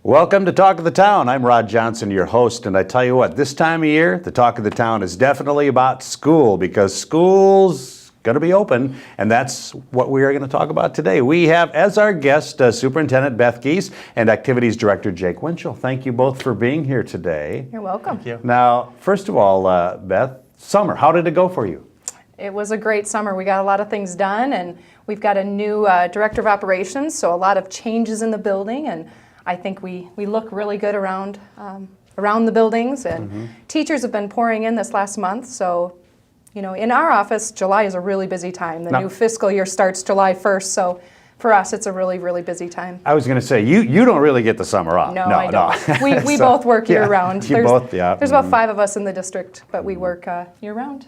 Welcome to Talk of the Town. I'm Rod Johnson, your host, and I tell you what, this time of year, the Talk of the Town is definitely about school because school's going to be open, and that's what we are going to talk about today. We have as our guest Superintendent Beth Giese and Activities Director Jake Winchell. Thank you both for being here today. You're welcome. Thank you. Now, first of all, Beth, summer, how did it go for you? It was a great summer. We got a lot of things done, and we've got a new Director of Operations, so a lot of changes in the building, and I think we look really good around the buildings, and teachers have been pouring in this last month. So, you know, in our office, July is a really busy time. The new fiscal year starts July 1st, so for us, it's a really, really busy time. I was going to say, you don't really get the summer off. No, I don't. We both work year-round. There's about 5 of us in the district, but we work year-round.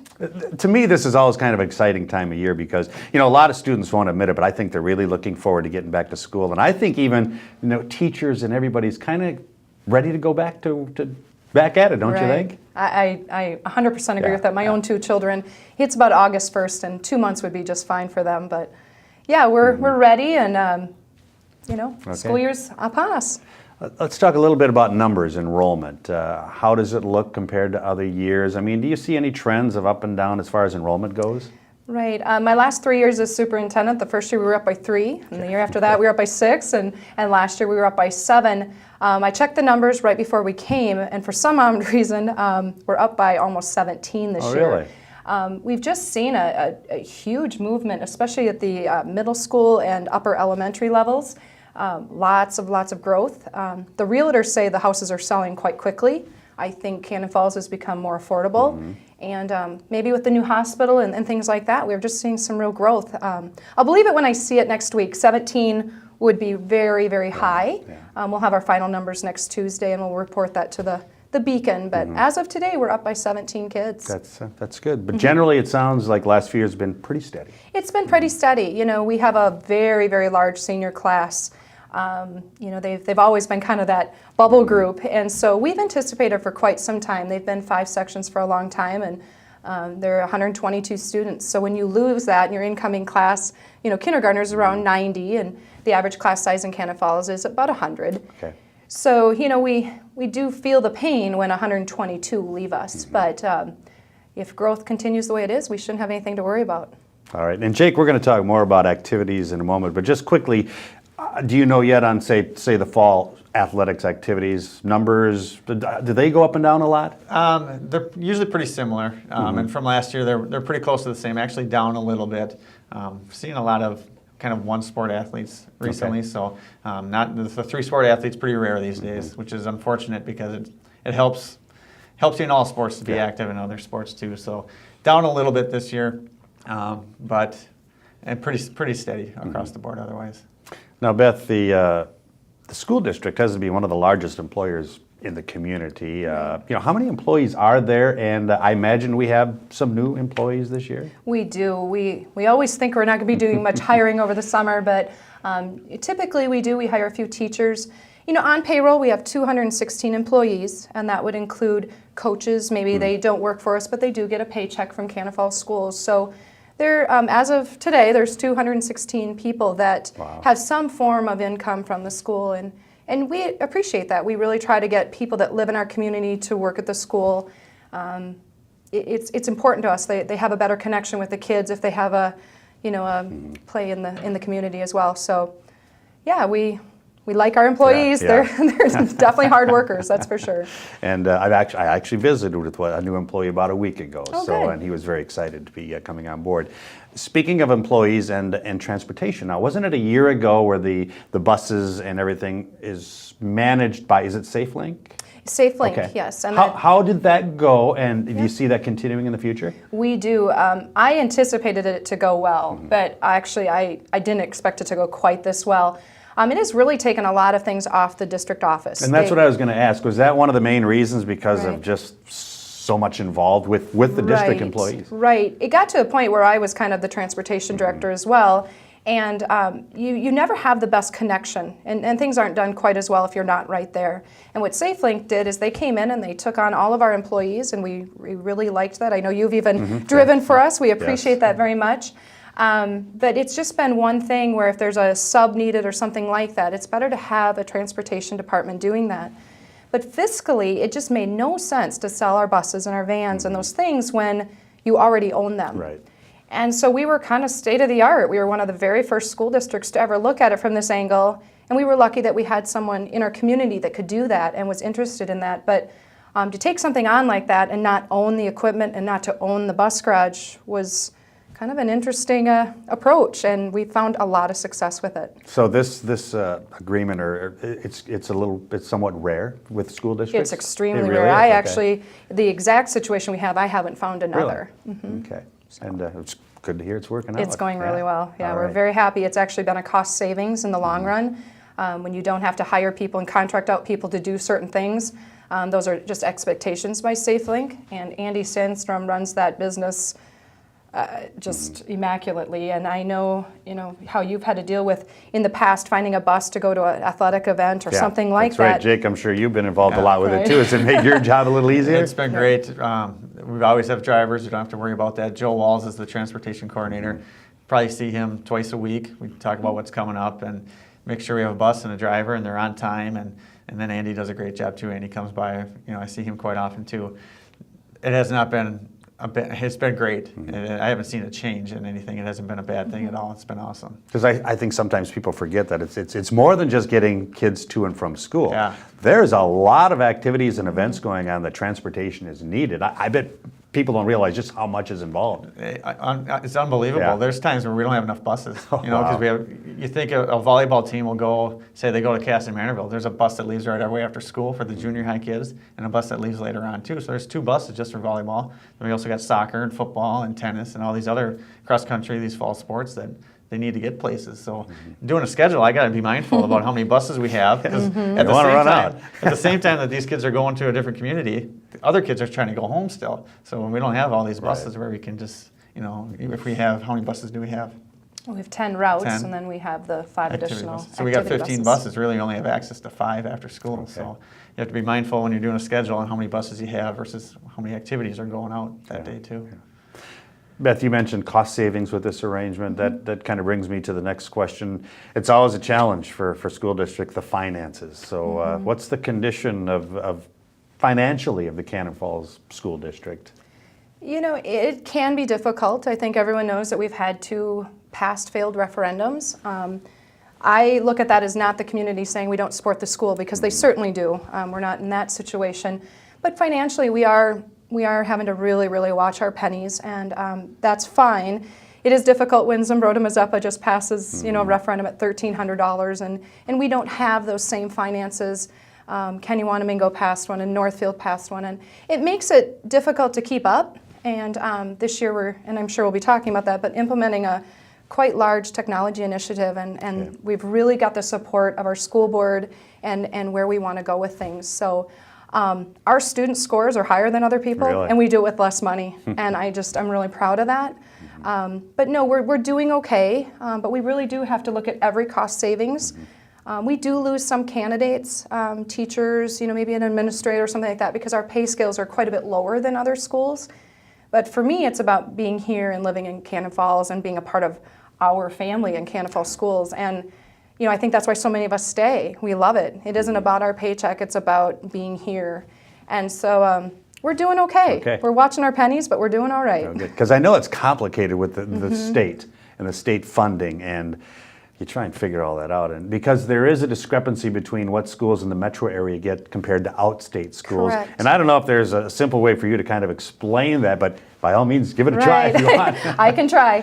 To me, this is always kind of an exciting time of year because, you know, a lot of students won't admit it, but I think they're really looking forward to getting back to school. And I think even, you know, teachers and everybody's kind of ready to go back back at it, don't you think? I 100% agree with that. My own 2 children, it's about August 1st, and 2 months would be just fine for them, but yeah, we're ready, and you know, school year's upon us. Let's talk a little bit about numbers, enrollment. How does it look compared to other years? I mean, do you see any trends of up and down as far as enrollment goes? Right. My last 3 years as superintendent, the first year we were up by 3, and the year after that we were up by 6, and last year we were up by 7. I checked the numbers right before we came, and for some odd reason, we're up by almost 17 this year. Really? We've just seen a huge movement, especially at the middle school and upper elementary levels. Lots of growth. The realtors say the houses are selling quite quickly. I think Cannon Falls has become more affordable. And maybe with the new hospital and things like that, we're just seeing some real growth. I'll believe it when I see it next week. 17 would be very, very high. We'll have our final numbers next Tuesday, and we'll report that to the Beacon, but as of today, we're up by 17 kids. That's good. But generally, it sounds like last few years have been pretty steady. It's been pretty steady. You know, we have a very, very large senior class. You know, they've always been kind of that bubble group, and so we've anticipated for quite some time. They've been 5 sections for a long time, and there are 122 students. So when you lose that in your incoming class, you know, kindergartners around 90, and the average class size in Cannon Falls is about 100. Okay. So, you know, we do feel the pain when 122 leave us, but if growth continues the way it is, we shouldn't have anything to worry about. All right. And Jake, we're going to talk more about activities in a moment, but just quickly, do you know yet on, say the fall athletics activities, numbers, do they go up and down a lot? They're usually pretty similar, and from last year, they're pretty close to the same, actually down a little bit. Seeing a lot of kind of one-sport athletes recently, so not the 3-sport athletes pretty rare these days, which is unfortunate because it helps you in all sports to be active in other sports too. So down a little bit this year, but pretty steady across the board otherwise. Now, Beth, the school district has to be one of the largest employers in the community. You know, how many employees are there? And I imagine we have some new employees this year. We do. We always think we're not going to be doing much hiring over the summer, but typically we do. We hire a few teachers. You know, on payroll we have 216 employees, and that would include coaches. Maybe they don't work for us, but they do get a paycheck from Cannon Falls Schools. So there, as of today, there's 216 people that have some form of income from the school, and we appreciate that. We really try to get people that live in our community to work at the school. It's important to us. They have a better connection with the kids if they have a play in the community as well. So, yeah, we like our employees. They're definitely hard workers, that's for sure. And I actually visited with a new employee about a week ago, and he was very excited to be coming on board. Speaking of employees and transportation, now wasn't it a year ago where the buses and everything is managed by, is it SafeLink? SafeLink, yes. And how did that go, and do you see that continuing in the future? We do. I anticipated it to go well, but actually I didn't expect it to go quite this well. It has really taken a lot of things off the district office. And that's what I was going to ask. Was that one of the main reasons because of just so much involved with the district employees? Right. It got to a point where I was kind of the transportation director as well. And you never have the best connection, and things aren't done quite as well if you're not right there. And what SafeLink did is they came in and they took on all of our employees, and we really liked that. I know you've even driven for us. We appreciate that very much. But it's just been one thing where if there's a sub needed or something like that, it's better to have a transportation department doing that. But fiscally, it just made no sense to sell our buses and our vans and those things when you already own them. Right. And so we were kind of state of the art. We were one of the very first school districts to ever look at it from this angle. And we were lucky that we had someone in our community that could do that and was interested in that. But to take something on like that and not own the equipment and not to own the bus garage was kind of an interesting approach, and we found a lot of success with it. So this agreement, or it's somewhat rare with school districts? It's extremely It really rare. is? I Okay. actually, the exact situation we have, I haven't found another. Really? Okay. And it's good to hear it's working out. It's going really well. Yeah, All we're right. very happy. It's actually been a cost savings in the long run. When you don't have to hire people and contract out people to do certain things, those are just expectations by SafeLink. And Andy Sandstrom runs that business just immaculately. And I know, how you've had to deal with in the past finding a bus to go to an athletic event or Yeah, something like that's that. right, Jake. I'm sure you've been involved a lot with Right. it too. Has it made your job a little easier? It's been great. We always have drivers. You don't have to worry about that. Joe Walls is the transportation coordinator. Probably see him twice a week. We talk about what's coming up and make sure we have a bus and a driver and they're on time. And then Andy does a great job too. Andy comes by. I see him quite often too. It has not been it's been great. I haven't seen a change in anything. It hasn't been a bad thing at all. It's been awesome. Because I think sometimes people forget that it's more than just getting kids to and from school. Yeah. There's a lot of activities and events going on that transportation is needed. I bet people don't realize just how much is involved. It's unbelievable. Yeah. There's times where we don't have enough buses. Oh, Because wow. you think a volleyball team will go, say they go to Cass and Manorville. There's a bus that leaves right away after school for the junior high kids, and a bus that leaves later on too. So there's 2 buses just for volleyball. And we also got soccer and football and tennis and all these other cross country, these fall sports that they need to get places. So doing a schedule, I got to be mindful about how many buses we have. Because at You the don't wanna same run time, out. at the same time that these kids are going to a different community, the other kids are trying to go home still. So when we don't have all these buses where we can just, if we have, how many buses do we have? We have 10 routes, 10 and then we have the 5 Activity additional buses. So we got activity 15 buses. Really only have access to 5 after school. Okay. So you have to be mindful when you're doing a schedule on how many buses you have versus how many activities are going out that day too. Beth, you mentioned cost savings with this arrangement. That kind of brings me to the next question. It's always a challenge for school district, the finances. So what's the condition of financially of the Cannon Falls School District? It can be difficult. I think everyone knows that we've had 2 past failed referendums. I look at that as not the community saying we don't support the school, because they certainly do. We're not in that situation. But financially, we are having to really, really watch our pennies, and that's fine. It is difficult when Zumbrota-Mazeppa just passes, a referendum at $1,300, and we don't have those same finances. Kenny Wanamingo passed one, and Northfield passed one, and it makes it difficult to keep up. And this year and I'm sure we'll be talking about that, but implementing a quite large technology initiative, and we've really got the support of our school board and where we want to go with things. So our student scores are higher than other people, Really? and we do it with less money, and I'm really proud of that. But no, we're doing okay, but we really do have to look at every cost savings. We do lose some candidates, teachers, maybe an administrator or something like that, because our pay scales are quite a bit lower than other schools. But for me, it's about being here and living in Cannon Falls and being a part of our family in Cannon Falls schools. And I think that's why so many of us stay. We love it. It isn't about our paycheck, it's about being here. And so we're doing okay. We're watching our pennies, but we're doing all right. Because I know it's complicated with the state and the state funding, and you try and figure all that out. And because there is a discrepancy between what schools in the metro area get compared to outstate schools. Correct. And I don't know if there's a simple way for you to kind of explain that, but by all means, give it a try if you want. I can try.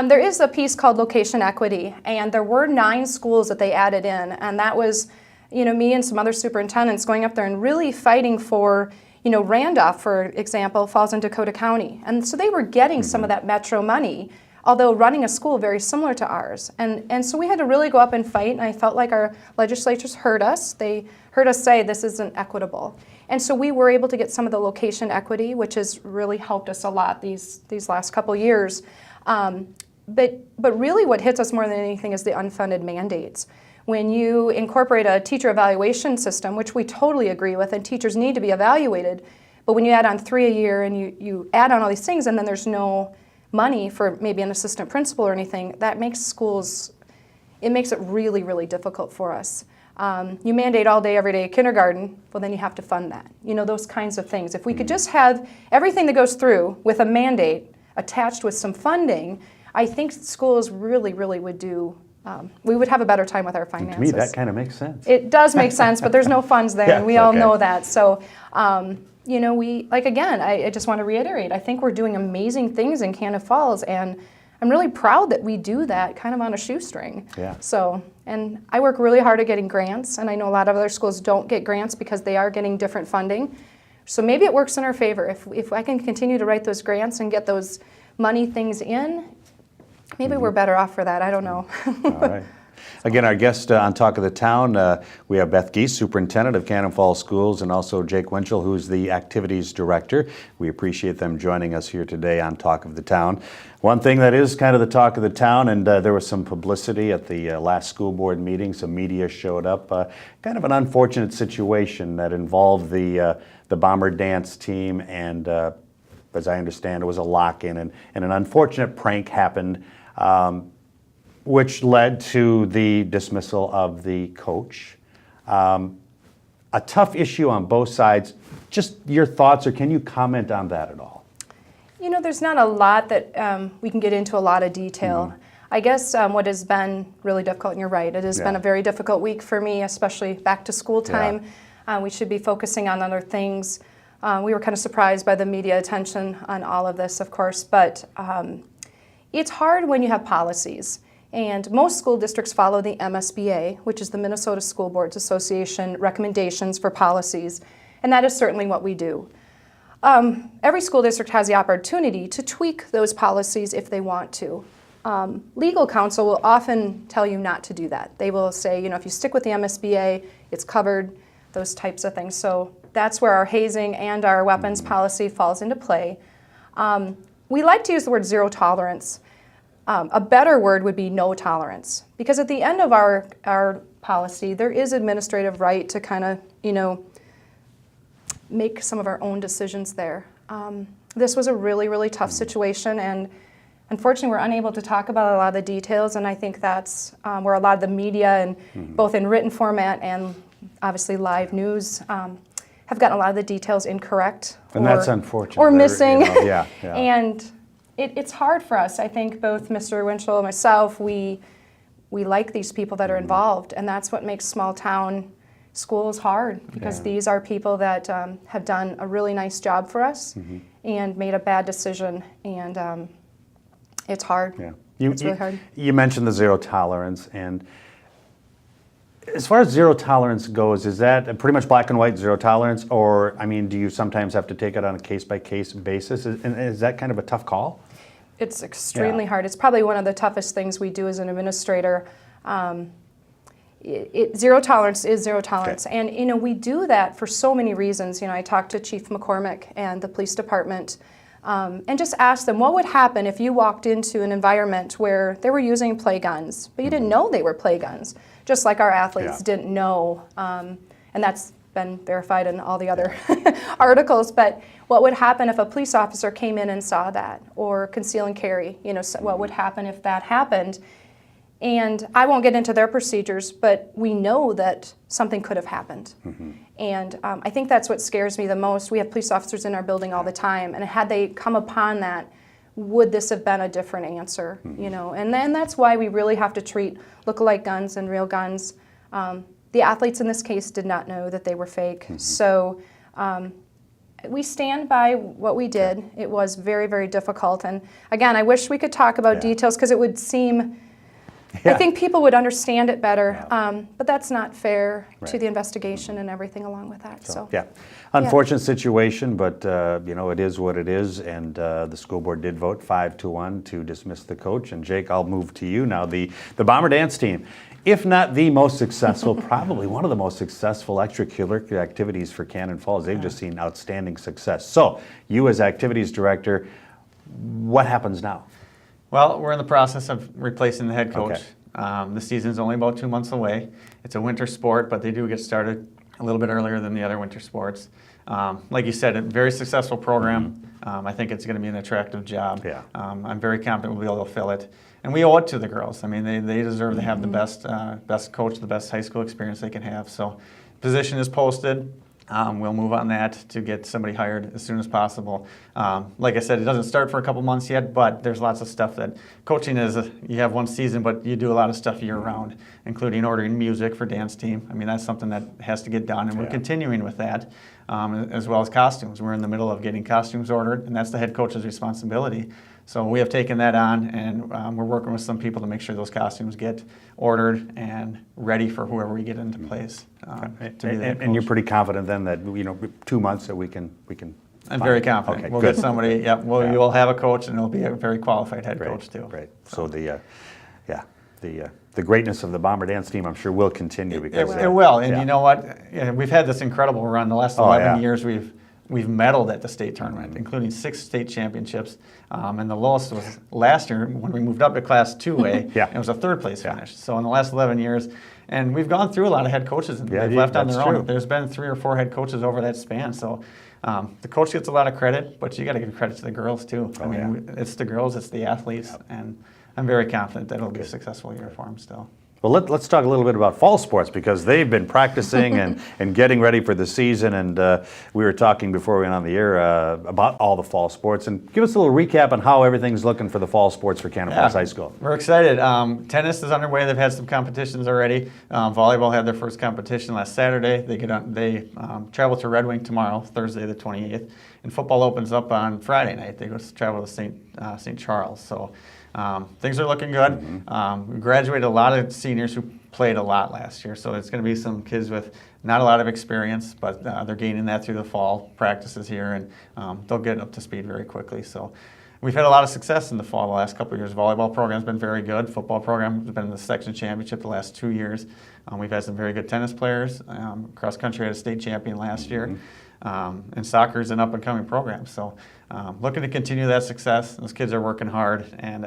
There is a piece called location equity, and there were 9 schools that they added in, and that was, me and some other superintendents going up there and really fighting for, Randolph, for example, falls in Dakota County, and so they were getting some of that metro money, although running a school very similar to ours. And so we had to really go up and fight, and I felt like our legislatures heard us. They heard us say this isn't equitable. And so we were able to get some of the location equity, which has really helped us a lot these last couple years. But really what hits us more than anything is the unfunded mandates. When you incorporate a teacher evaluation system, which we totally agree with, and teachers need to be evaluated, but when you add on 3 a year and you add on all these things and then there's no money for maybe an assistant principal or anything, that makes schools, it makes it really, really difficult for us. You mandate all day, every day kindergarten, well, then you have to fund that. You know, those kinds of things. If we could just have everything that goes through with a mandate attached with some funding, I think schools really, really would do, we would have a better time with our finances. To me, that kind of makes sense. It does make sense, but there's no funds there, Yeah, and we all okay. know that. So, you know, I just want to reiterate, I think we're doing amazing things in Cannon Falls, and I'm really proud that we do that kind of on a shoestring. Yeah. So, and I work really hard at getting grants, and I know a lot of other schools don't get grants because they are getting different funding. So maybe it works in our favor. If I can continue to write those grants and get those money things in, maybe we're better off for that. I don't know. All right. Again, our guest on Talk of the Town, we have Beth Giese, Superintendent of Cannon Falls Schools, and also Jake Winchell, who's the Activities Director. We appreciate them joining us here today on Talk of the Town. One thing that is kind of the talk of the town, and there was some publicity at the last school board meeting, some media showed up, kind of an unfortunate situation that involved the Bomber Dance team, and as I understand, it was a lock-in, and an unfortunate prank happened, which led to the dismissal of the coach. A tough issue on both sides. Just your thoughts, or can you comment on that at all? You know, there's not a lot that we can get into a lot of detail. I guess what has been really difficult, and you're right, it has been a very difficult week for me, especially back to school time. We should be focusing on other things. We were kind of surprised by the media attention on all of this, of course, but it's hard when you have policies. And most school districts follow the MSBA, which is the Minnesota School Boards Association recommendations for policies, and that is certainly what we do. Every school district has the opportunity to tweak those policies if they want to. Legal counsel will often tell you not to do that. They will say, you know, if you stick with the MSBA, it's covered, those types of things. So that's where our hazing and our weapons policy falls into play. We like to use the word zero tolerance. A better word would be no tolerance, because at the end of our policy, there is administrative right to kind of, you know, make some of our own decisions there. This was a really, really tough situation, and unfortunately, we're unable to talk about a lot of the details, and I think that's where a lot of the media, and both in written format and obviously live news, have gotten a lot of the details incorrect. And that's unfortunate. Or missing. You know, yeah. And it's hard for us. I think both Mr. Winchell and myself, we like these people that are involved, and that's what makes small town schools hard, because these are people that have done a really nice job for us and made a bad decision, and it's hard. Yeah. It's really hard. You mentioned the zero tolerance, and as far as zero tolerance goes, is that pretty much black and white, zero tolerance, or, I mean, do you sometimes have to take it on a case-by-case basis? And is that kind of a tough call? It's extremely hard. It's probably one of the toughest things we do as an administrator. Zero tolerance is zero tolerance. Okay. And, you know, we do that for so many reasons. You know, I talked to Chief McCormick and the police department and just asked them, what would happen if you walked into an environment where they were using play guns, but you didn't know they were play guns, just like our athletes didn't know. And that's been verified in all the other articles. But what would happen if a police officer came in and saw that, or conceal and carry? You know, what would happen if that happened? And I won't get into their procedures, but we know that something could have happened. And I think that's what scares me the most. We have police officers in our building all the time, and had they come upon that, would this have been a different answer? You know, and then that's why we really have to treat look-alike guns and real guns. The athletes in this case did not know that they were fake. So we stand by what we did. It was very, very difficult. And again, I wish we could talk about details, because it would seem, I think people would understand it better, but that's not fair to the investigation and everything along with that. So Unfortunate situation, but you know, it is what it is, and the school board did vote 5-1 to dismiss the coach. And Jake, I'll move to you now. The Bomber Dance team, if not the most successful, probably one of the most successful extracurricular activities for Cannon Falls. They've just seen outstanding success. So you as activities director, what happens now? Well, we're in the process of replacing the head coach. The season's only about 2 months away. It's a winter sport, but they do get started a little bit earlier than the other winter sports. Like you said, a very successful program. I think it's going to be an attractive job. Yeah. I'm very confident we'll be able to fill it. And we owe it to the girls. I mean, they deserve to have the best coach, the best high school experience they can have. So position is posted. We'll move on that to get somebody hired as soon as possible. Like I said, it doesn't start for a couple months yet, but there's lots of stuff that coaching is. You have one season, but you do a lot of stuff year-round, including ordering music for dance team. I mean, that's something that has to get done, and we're continuing with that, as well as costumes. We're in the middle of getting costumes ordered, and that's the head coach's responsibility. So we have taken that on, and we're working with some people to make sure those costumes get ordered and ready for whoever we get into place to be the head coach. And you're pretty confident then that 2 months that we can. I'm very confident. Okay, we'll good. get somebody. Yeah, we will have a coach, and it'll be a very qualified head Great, coach too. Great. So the greatness of the Bomber Dance team, I'm sure, will continue because It will, and yeah. you know what? Yeah, we've had this incredible run. The last 11 years, we've medaled at the state tournament, including 6 state championships. And the lowest was last year when we moved up to Class 2A. Yeah. And it was a 3rd place finish. So in the last 11 years, and we've gone through a lot of head coaches, and they've left on that's their true. own. There's been 3 or 4 head coaches over that span. So the coach gets a lot of credit, but you got to give credit to the girls too. I mean, it's the girls, it's the athletes, and I'm very confident that it'll be a successful year for them still. Well, let's talk a little bit about fall sports because they've been practicing and getting ready for the season. And we were talking before we went on the air about all the fall sports. And give us a little recap on how everything's looking for the fall sports for Cannon Falls High School. We're excited. Tennis is underway. They've had some competitions already. Volleyball had their first competition last Saturday. They travel to Red Wing tomorrow, Thursday the 28th. And football opens up on Friday night. They go to travel to St. Charles. So things are looking good. We graduated a lot of seniors who played a lot last year, so it's going to be some kids with not a lot of experience, but they're gaining that through the fall practices here, and they'll get up to speed very quickly. So we've had a lot of success in the fall the last couple of years. Volleyball program's been very good. Football program has been in the section championship the last 2 years. We've had some very good tennis players. Cross country had a state champion last year. And soccer is an up-and-coming program. So looking to continue that success. Those kids are working hard, and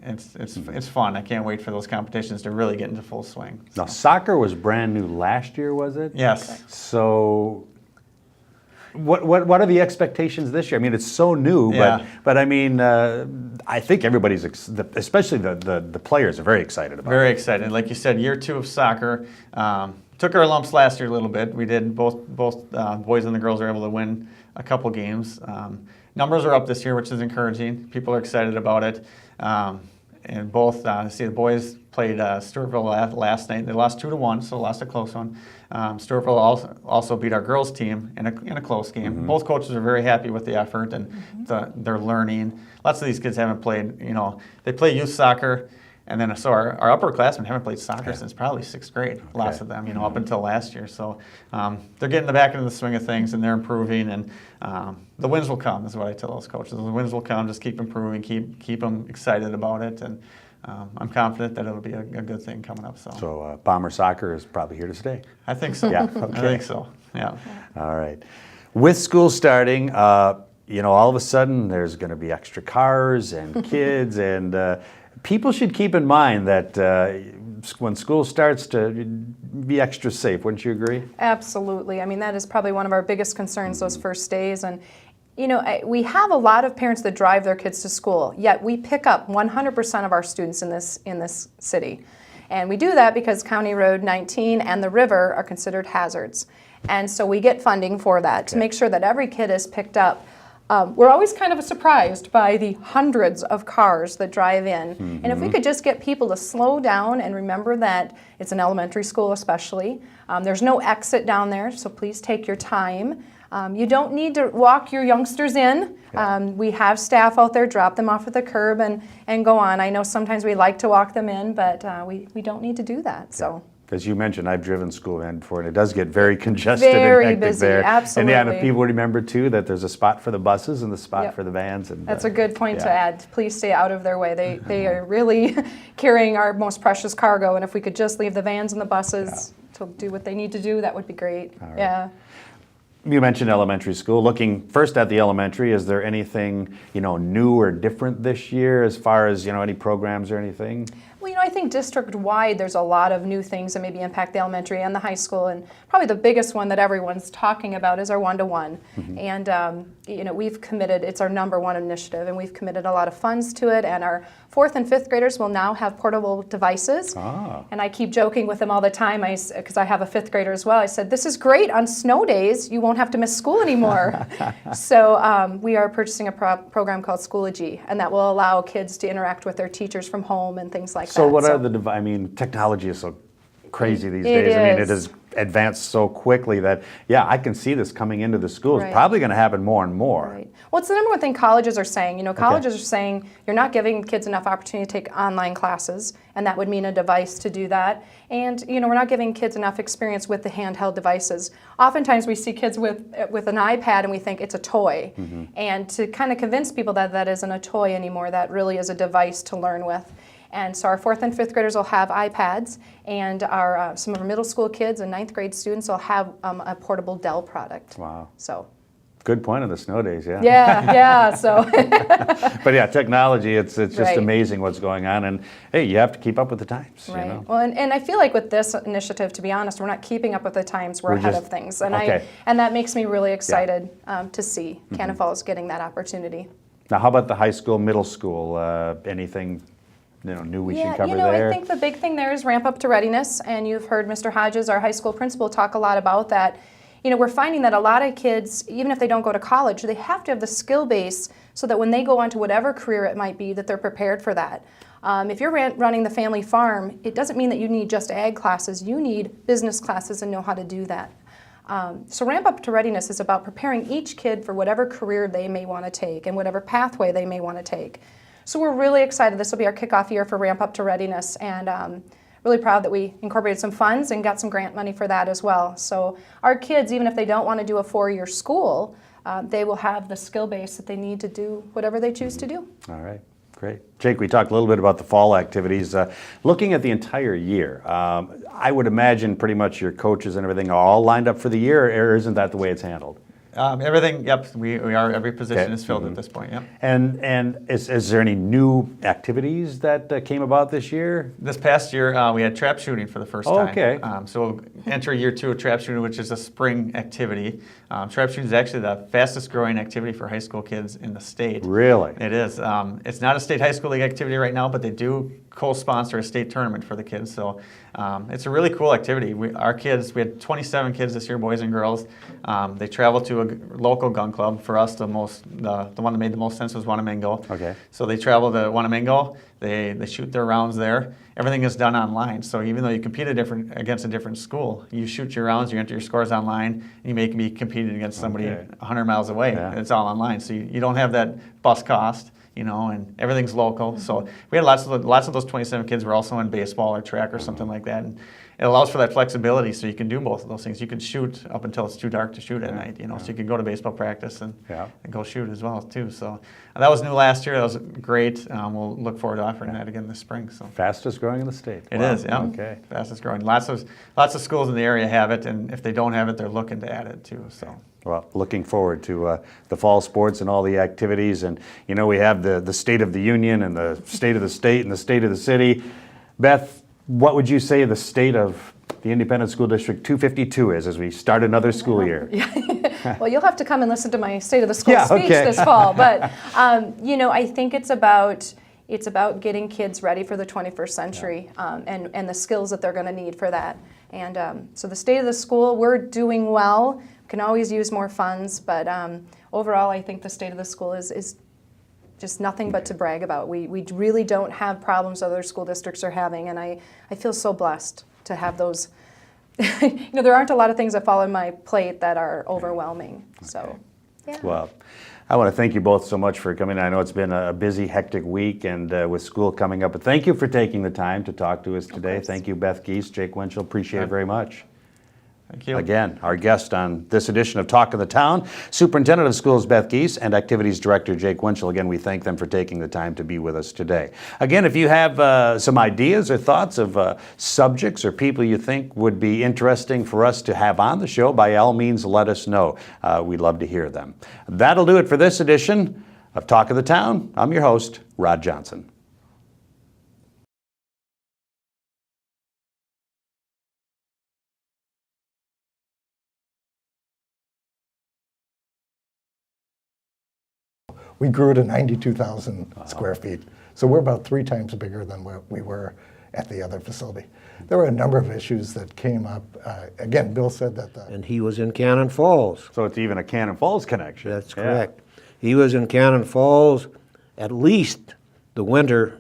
it's fun. I can't wait for those competitions to really get into full swing. Now, soccer was brand new last year, was it? Yes. So what are the expectations this year? I mean, it's so new, but I mean, I think everybody's, especially the players, are very excited about it. Very excited. Like you said, year 2 of soccer. Took our lumps last year a little bit. We did. Both boys and the girls were able to win a couple games. Numbers are up this year, which is encouraging. People are excited about it. And both, the boys played Stewartville last night. They lost 2-1, so lost a close one. Stewartville also beat our girls team in a close game. Both coaches are very happy with the effort and their learning. Lots of these kids haven't played, they play youth soccer. And then, so our upperclassmen haven't played soccer since probably 6th grade. Lots of them, up until last year. So they're getting back into the swing of things, and they're improving. And the wins will come, is what I tell those coaches. The wins will come. Just keep improving, keep them excited about it. And I'm confident that it'll be a good thing coming up. So Bomber soccer is probably here to stay. I think so. Yeah, I think so. Yeah. All right. With school starting, all of a sudden there's going to be extra cars and kids and. People should keep in mind that when school starts to be extra safe, wouldn't you agree? Absolutely. I mean, that is probably one of our biggest concerns those first days. And, we have a lot of parents that drive their kids to school, yet we pick up 100% of our students in this city. And we do that because County Road 19 and the river are considered hazards. And so we get funding for that to make sure that every kid is picked up. We're always kind of surprised by the hundreds of cars that drive in. And if we could just get people to slow down and remember that it's an elementary school especially. There's no exit down there, so please take your time. You don't need to walk your youngsters in. We have staff out there, drop them off at the curb and go on. I know sometimes we like to walk them in, but we don't need to do that. So. As you mentioned, I've driven school van before, and it does get very congested very and hectic busy, there. absolutely. And if people remember too that there's a spot for the buses and the spot for the vans. And that's a good point to add. Please stay out of their way. They are really carrying our most precious cargo, and if we could just leave the vans and the buses to do what they need to do, that would be great. Right. Yeah. You mentioned elementary school. Looking first at the elementary, is there anything new or different this year as far as any programs or anything? Well, I think district-wide, there's a lot of new things that maybe impact the elementary and the high school, and probably the biggest one that everyone's talking about is our one-to-one. And, we've committed, it's our #1 initiative, and we've committed a lot of funds to it, and our 4th and 5th graders will now have portable devices. And I keep joking with them all the time, because I have a 5th grader as well. I said, this is great, on snow days, you won't have to miss school anymore. So we are purchasing a program called Schoology, and that will allow kids to interact with their teachers from home and things like that. So what are the technology is so crazy these days. I mean, it has advanced so quickly that, yeah, I can see this coming into the schools. Right. Probably going to happen more and more. Right. Well, it's the #1 thing colleges are saying. Colleges are saying you're not giving kids enough opportunity to take online classes, and that would mean a device to do that. And, we're not giving kids enough experience with the handheld devices. Oftentimes we see kids with an iPad and we think it's a toy. And to kind of convince people that that isn't a toy anymore, that really is a device to learn with. And so our 4th and 5th graders will have iPads, and our some of our middle school kids and 9th grade students will have a portable Dell product. Wow. So. Good point of the snow days, yeah. Yeah, so. But yeah, technology, it's just Right. amazing what's going on. And hey, you have to keep up with the times. Right. Well, and I feel like with this initiative, to be honest, we're not keeping up with the times. We're ahead of things. And okay. and that makes me really excited to see Cannon Falls getting that opportunity. Now, how about the high school, middle school? Anything new we should cover there? I think the big thing there is ramp up to readiness, and you've heard Mr. Hodges, our high school principal, talk a lot about that. We're finding that a lot of kids, even if they don't go to college, they have to have the skill base so that when they go on to whatever career it might be, that they're prepared for that. If you're running the family farm, it doesn't mean that you need just ag classes. You need business classes and know how to do that. So ramp up to readiness is about preparing each kid for whatever career they may want to take and whatever pathway they may want to take. So we're really excited. This will be our kickoff year for Ramp Up to Readiness, and really proud that we incorporated some funds and got some grant money for that as well. So our kids, even if they don't want to do a 4-year school, they will have the skill base that they need to do whatever they choose to do. All right, great. Jake, we talked a little bit about the fall activities. Looking at the entire year, I would imagine pretty much your coaches and everything are all lined up for the year, or isn't that the way it's handled? Everything, yep, we are, every position is filled at this point, yep. And is there any new activities that came about this year? This past year, we had trap shooting for the first time. Okay. So we'll enter year 2 of trap shooting, which is a spring activity. Trap shooting is actually the fastest growing activity for high school kids in the state. Really? It is. It's not a state high school league activity right now, but they do co-sponsor a state tournament for the kids. So it's a really cool activity. We had 27 kids this year, boys and girls. They traveled to a local gun club. For us, the one that made the most sense was Wanamingo. Okay. So they travel to Wanamingo. They shoot their rounds there. Everything is done online. So even though you compete against a different school, you shoot your rounds, you enter your scores online, and you may be competing against somebody 100 miles away. Yeah. And it's all online. So you don't have that bus cost, and everything's local. So we had lots of those 27 kids were also in baseball or track or something like that. And it allows for that flexibility, so you can do both of those things. You can shoot up until it's too dark to shoot at night, so you can go to baseball practice and go shoot as well too. So that was new last year. That was great. We'll look forward to offering that again this spring. So Fastest growing in the state. It is, yeah. Okay. Fastest growing. Lots of schools in the area have it, and if they don't have it, they're looking to add it too. So. Well, looking forward to the fall sports and all the activities. And, we have the State of the Union and the State of the State and the State of the City. Beth, what would you say the state of the Independent School District 252 is as we start another school year? Well, you'll have to come and listen to my State of the School speech this fall. But, I think it's about getting kids ready for the 21st century and the skills that they're going to need for that. And so the state of the school, we're doing well. We can always use more funds, but overall, I think the state of the school is just nothing but to brag about. We really don't have problems other school districts are having, and I feel so blessed to have those. There aren't a lot of things that fall on my plate that are overwhelming. So, yeah. Well, I want to thank you both so much for coming. I know it's been a busy, hectic week, and with school coming up. But thank you for taking the time to talk to us today. Thank you, Beth Giese, Jake Winchell. Appreciate it very much. Thank you. Again, our guest on this edition of Talk of the Town, Superintendent of Schools Beth Giese and Activities Director Jake Winchell. Again, we thank them for taking the time to be with us today. Again, if you have some ideas or thoughts of subjects or people you think would be interesting for us to have on the show, by all means, let us know. We'd love to hear them. That'll do it for this edition of Talk of the Town. I'm your host, Rod Johnson. we grew to 92,000 square feet. So we're about 3 times bigger than what we were at the other facility. There were a number of issues that came up. Again, Bill said that And he was in Cannon Falls. So it's even a Cannon Falls connection. That's Yeah. correct. He was in Cannon Falls at least the winter